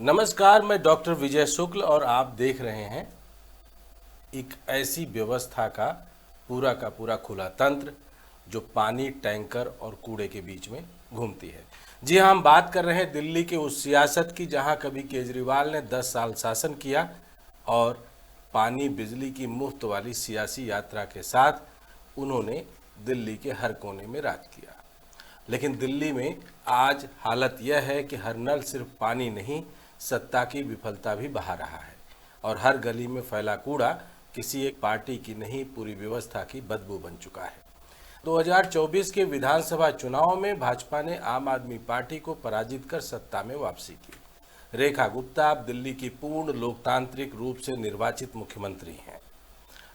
नमस्कार, मैं डॉक्टर विजय शुक्ल और आप देख रहे हैं एक ऐसी व्यवस्था का पूरा खुला तंत्र जो पानी, टैंकर और कूड़े के बीच में घूमती है। जी हाँ, हम बात कर रहे हैं दिल्ली के उस सियासत की जहां कभी केजरीवाल ने 10 साल शासन किया और पानी बिजली की मुफ्त वाली सियासी यात्रा के साथ उन्होंने दिल्ली के हर कोने में राज किया। लेकिन दिल्ली में आज हालत यह है कि हर नल सिर्फ पानी नहीं, सत्ता की विफलता भी बहा रहा है और हर गली में फैला कूड़ा किसी एक पार्टी की नहीं, पूरी व्यवस्था की बदबू बन चुका है। 2024 के विधानसभा चुनाव में भाजपा ने आम आदमी पार्टी को पराजित कर सत्ता में वापसी की। रेखा गुप्ता अब दिल्ली की पूर्ण लोकतांत्रिक रूप से निर्वाचित मुख्यमंत्री हैं।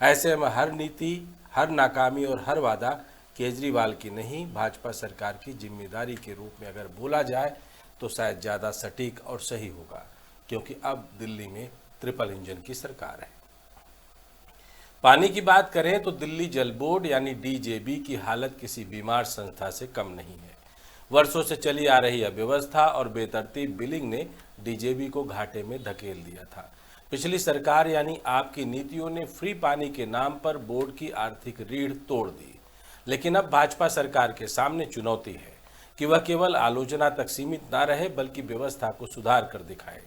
ऐसे में हर नीति, हर नाकामी और हर वादा केजरीवाल की नहीं, भाजपा सरकार की जिम्मेदारी के रूप में अगर बोला जाए तो शायद ज़्यादा सटीक और सही होगा, क्योंकि अब दिल्ली में ट्रिपल इंजन की सरकार है। पानी की बात करें तो दिल्ली जल बोर्ड यानी डीजेबी की हालत किसी बीमार संस्था से कम नहीं है। वर्षों से चली आ रही अव्यवस्था और बेतरतीब बिलिंग ने डीजेबी को घाटे में धकेल दिया था। पिछली सरकार यानी आपकी नीतियों ने फ्री पानी के नाम पर बोर्ड की आर्थिक रीढ़ तोड़ दी। लेकिन अब भाजपा सरकार के सामने चुनौती है कि वह केवल आलोचना तक सीमित न रहे बल्कि व्यवस्था को सुधार कर दिखाए।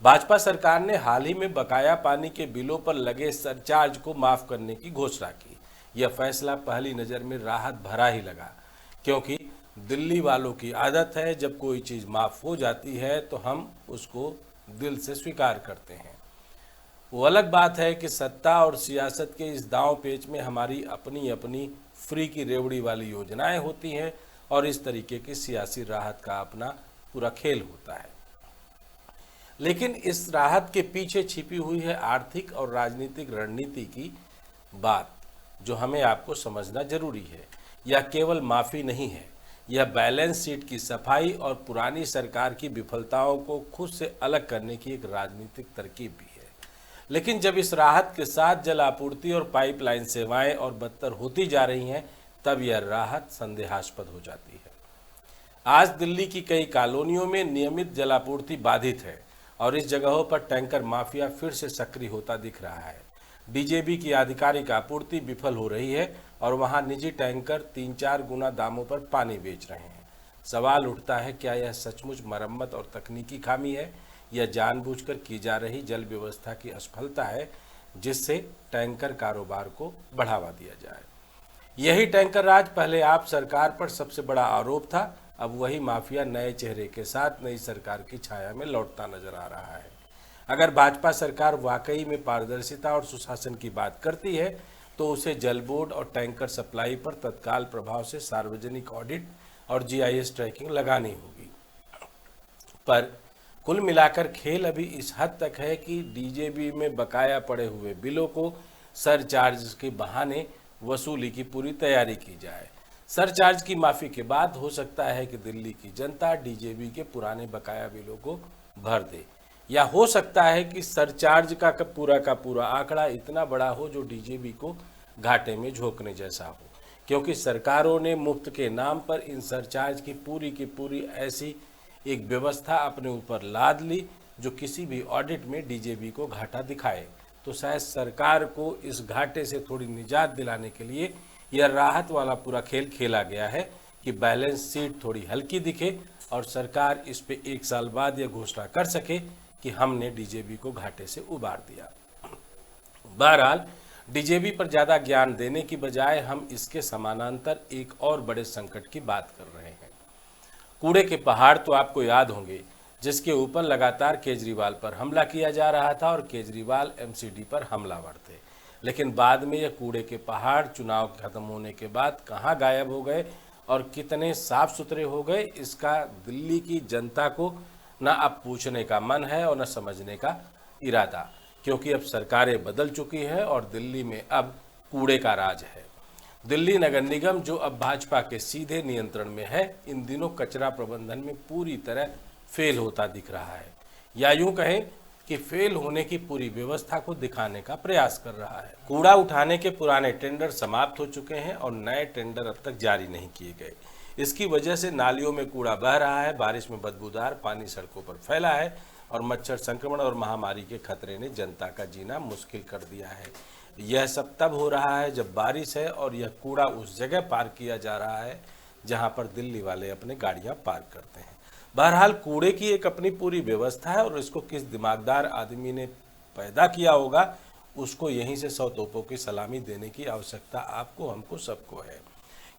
भाजपा सरकार ने हाल ही में बकाया पानी के बिलों पर लगे सरचार्ज को माफ करने की घोषणा की। यह फैसला पहली नज़र में राहत भरा ही लगा, क्योंकि दिल्ली वालों की आदत है जब कोई चीज़ माफ हो जाती है तो हम उसको दिल से स्वीकार करते हैं। वो अलग बात है कि सत्ता और सियासत के इस दांव पेच में हमारी अपनी अपनी फ्री की रेवड़ी वाली योजनाएं होती हैं और इस तरीके की सियासी राहत का अपना पूरा खेल होता है। लेकिन इस राहत के पीछे छिपी हुई है आर्थिक और राजनीतिक रणनीति की बात, जो हमें आपको समझना जरूरी है। यह केवल माफ़ी नहीं है, यह बैलेंस शीट की सफाई और पुरानी सरकार की विफलताओं को खुद से अलग करने की एक राजनीतिक तरकीब भी है। लेकिन जब इस राहत के साथ जल आपूर्ति और पाइपलाइन सेवाएं और बदतर होती जा रही हैं, तब यह राहत संदेहास्पद हो जाती है। आज दिल्ली की कई कॉलोनियों में नियमित जलापूर्ति बाधित है और इस जगहों पर टैंकर माफिया फिर से सक्रिय होता दिख रहा है। डीजेबी की आधिकारिक आपूर्ति विफल हो रही है और वहां निजी टैंकर 3-4 गुना दामों पर पानी बेच रहे हैं। सवाल उठता है, क्या यह सचमुच मरम्मत और तकनीकी खामी है या जानबूझकर की जा रही जल व्यवस्था की असफलता है, जिससे टैंकर कारोबार को बढ़ावा दिया जाए। यही टैंकर राज पहले आप सरकार पर सबसे बड़ा आरोप था, अब वही माफिया नए चेहरे के साथ नई सरकार की छाया में लौटता नजर आ रहा है। अगर भाजपा सरकार वाकई में पारदर्शिता और सुशासन की बात करती है तो उसे जल बोर्ड और टैंकर सप्लाई पर तत्काल प्रभाव से सार्वजनिक ऑडिट और जीआईएस ट्रैकिंग लगानी होगी। पर कुल मिलाकर खेल अभी इस हद तक है कि डीजेबी में बकाया पड़े हुए बिलों को सरचार्ज के बहाने वसूली की पूरी तैयारी की जाए। सरचार्ज की माफ़ी के बाद हो सकता है कि दिल्ली की जनता डीजेबी के पुराने बकाया बिलों को भर दे, या हो सकता है कि सरचार्ज का पूरा आंकड़ा इतना बड़ा हो जो डीजेबी को घाटे में झोंकने जैसा हो, क्योंकि सरकारों ने मुफ्त के नाम पर इन सरचार्ज की पूरी ऐसी एक व्यवस्था अपने ऊपर लाद ली जो किसी भी ऑडिट में डीजेबी को घाटा दिखाए। तो शायद सरकार को इस घाटे से थोड़ी निजात दिलाने के लिए यह राहत वाला पूरा खेल खेला गया है कि बैलेंस शीट थोड़ी हल्की दिखे और सरकार इस पे 1 साल बाद यह घोषणा कर सके कि हमने डीजेबी को घाटे से उबार दिया। बहरहाल, डीजेबी पर ज़्यादा ज्ञान देने की बजाय हम इसके समानांतर एक और बड़े संकट की बात कर रहे हैं। कूड़े के पहाड़ तो आपको याद होंगे, जिसके ऊपर लगातार केजरीवाल पर हमला किया जा रहा था और केजरीवाल एमसीडी पर हमलावर थे। लेकिन बाद में यह कूड़े के पहाड़ चुनाव खत्म होने के बाद कहां गायब हो गए और कितने साफ सुथरे हो गए, इसका दिल्ली की जनता को न अब पूछने का मन है और न समझने का इरादा, क्योंकि अब सरकारें बदल चुकी है और दिल्ली में अब कूड़े का राज है। दिल्ली नगर निगम, जो अब भाजपा के सीधे नियंत्रण में है, इन दिनों कचरा प्रबंधन में पूरी तरह फेल होता दिख रहा है, या यूं कहें कि फेल होने की पूरी व्यवस्था को दिखाने का प्रयास कर रहा है। कूड़ा उठाने के पुराने टेंडर समाप्त हो चुके हैं और नए टेंडर अब तक जारी नहीं किए गए। इसकी वजह से नालियों में कूड़ा बह रहा है, बारिश में बदबूदार पानी सड़कों पर फैला है, और मच्छर संक्रमण और महामारी के खतरे ने जनता का जीना मुश्किल कर दिया है। यह सब तब हो रहा है जब बारिश है और यह कूड़ा उस जगह पार्क किया जा रहा है जहां पर दिल्ली वाले अपने गाड़ियां पार्क करते हैं। बहरहाल कूड़े की एक अपनी पूरी व्यवस्था है और इसको किस दिमागदार आदमी ने पैदा किया होगा, उसको यहीं से 100 तोपों की सलामी देने की आवश्यकता आपको, हमको, सबको है।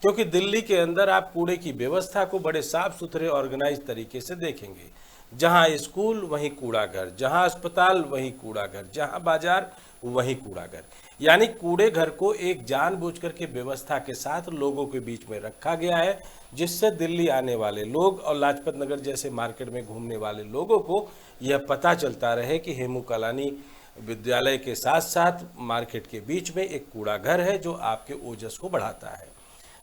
क्योंकि दिल्ली के अंदर आप कूड़े की व्यवस्था को बड़े साफ सुथरे ऑर्गेनाइज तरीके से देखेंगे। जहां स्कूल वहीं कूड़ा घर, जहां अस्पताल वहीं कूड़ा घर, जहां बाजार वहीं कूड़ा घर। यानी कूड़े घर को एक जानबूझकर के व्यवस्था के साथ लोगों के बीच में रखा गया है, जिससे दिल्ली आने वाले लोग और लाजपत नगर जैसे मार्केट में घूमने वाले लोगों को यह पता चलता रहे कि हेमू कालानी विद्यालय के साथ साथ मार्केट के बीच में एक कूड़ा घर है जो आपके ओजस को बढ़ाता है।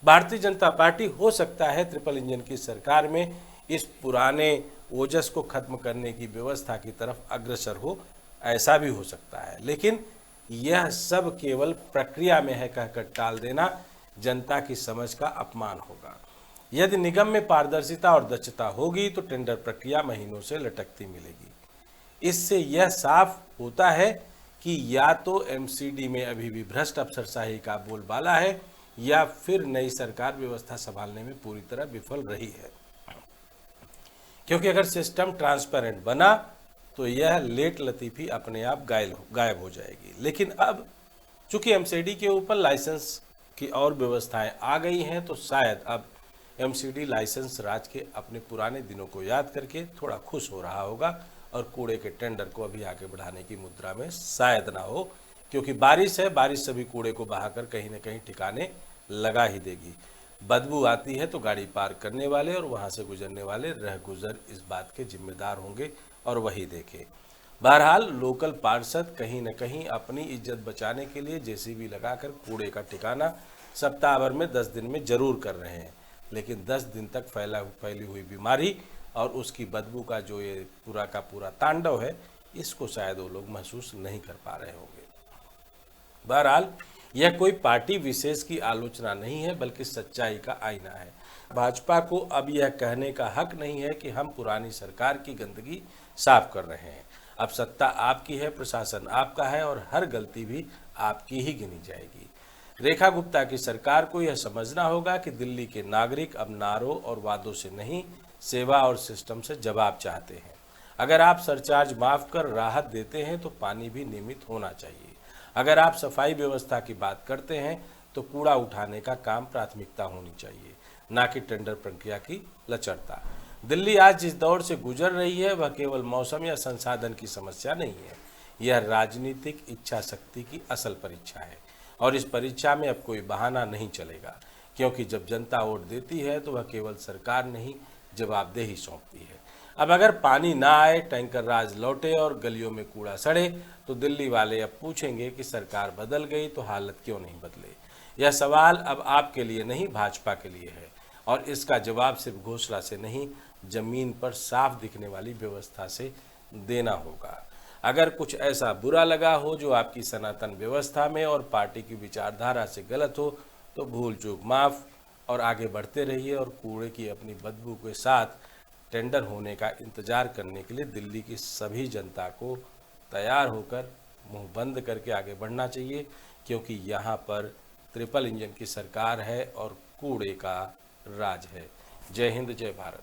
भारतीय जनता पार्टी हो सकता है ट्रिपल इंजन की सरकार में इस पुराने ओजस को खत्म करने की व्यवस्था की तरफ अग्रसर हो, ऐसा भी हो सकता है, लेकिन यह सब केवल प्रक्रिया में है कहकर टाल देना जनता की समझ का अपमान होगा। यदि निगम में पारदर्शिता और दक्षता होगी तो टेंडर प्रक्रिया महीनों से लटकती मिलेगी। इससे यह साफ होता है कि या तो एमसीडी में अभी भी भ्रष्ट अफसरशाही का बोलबाला है या फिर नई सरकार व्यवस्था संभालने में पूरी तरह विफल रही है। क्योंकि अगर सिस्टम ट्रांसपेरेंट बना तो यह लेट लतीफ़ी अपने आप गायब हो जाएगी। लेकिन अब चूंकि एमसीडी के ऊपर लाइसेंस की और व्यवस्थाएं आ गई हैं, तो शायद अब एमसीडी लाइसेंस राज के अपने पुराने दिनों को याद करके थोड़ा खुश हो रहा होगा और कूड़े के टेंडर को अभी आगे बढ़ाने की मुद्रा में शायद ना हो, क्योंकि बारिश है, बारिश सभी कूड़े को बहाकर कहीं न कहीं ठिकाने लगा ही देगी। बदबू आती है तो गाड़ी पार्क करने वाले और वहां से गुजरने वाले रह गुजर इस बात के जिम्मेदार होंगे और वही देखें। बहरहाल लोकल पार्षद कहीं न कहीं अपनी इज्जत बचाने के लिए जेसीबी लगाकर कूड़े का ठिकाना सप्ताह भर में 10 दिन में जरूर कर रहे हैं, लेकिन 10 दिन तक फैली हुई बीमारी और उसकी बदबू का जो ये पूरा का पूरा तांडव है, इसको शायद वो लोग महसूस नहीं कर पा रहे होंगे। बहरहाल यह कोई पार्टी विशेष की आलोचना नहीं है, बल्कि सच्चाई का आईना है। भाजपा को अब यह कहने का हक नहीं है कि हम पुरानी सरकार की गंदगी साफ कर रहे हैं। अब सत्ता आपकी है, प्रशासन आपका है और हर गलती भी आपकी ही गिनी जाएगी। रेखा गुप्ता की सरकार को यह समझना होगा कि दिल्ली के नागरिक अब नारों और वादों से नहीं, सेवा और सिस्टम से जवाब चाहते हैं। अगर आप सरचार्ज माफ कर राहत देते हैं तो पानी भी नियमित होना चाहिए। अगर आप सफाई व्यवस्था की बात करते हैं तो कूड़ा उठाने का काम प्राथमिकता होनी चाहिए, ना कि टेंडर प्रक्रिया की लचरता। दिल्ली आज जिस दौर से गुजर रही है वह केवल मौसम या संसाधन की समस्या नहीं है, यह राजनीतिक इच्छा शक्ति की असल परीक्षा है। और इस परीक्षा में अब कोई बहाना नहीं चलेगा, क्योंकि जब जनता वोट देती है तो वह केवल सरकार नहीं, जवाबदेही सौंपती है। अब अगर पानी ना आए, टैंकर राज लौटे और गलियों में कूड़ा सड़े, तो दिल्ली वाले अब पूछेंगे कि सरकार बदल गई तो हालत क्यों नहीं बदले। यह सवाल अब आपके लिए नहीं, भाजपा के लिए है, और इसका जवाब सिर्फ घोषणा से नहीं, जमीन पर साफ दिखने वाली व्यवस्था से देना होगा। अगर कुछ ऐसा बुरा लगा हो जो आपकी सनातन व्यवस्था में और पार्टी की विचारधारा से गलत हो, तो भूल चूक माफ और आगे बढ़ते रहिए और कूड़े की अपनी बदबू के साथ टेंडर होने का इंतजार करने के लिए दिल्ली की सभी जनता को तैयार होकर मुंह बंद करके आगे बढ़ना चाहिए, क्योंकि यहाँ पर ट्रिपल इंजन की सरकार है और कूड़े का राज है। जय हिंद, जय भारत।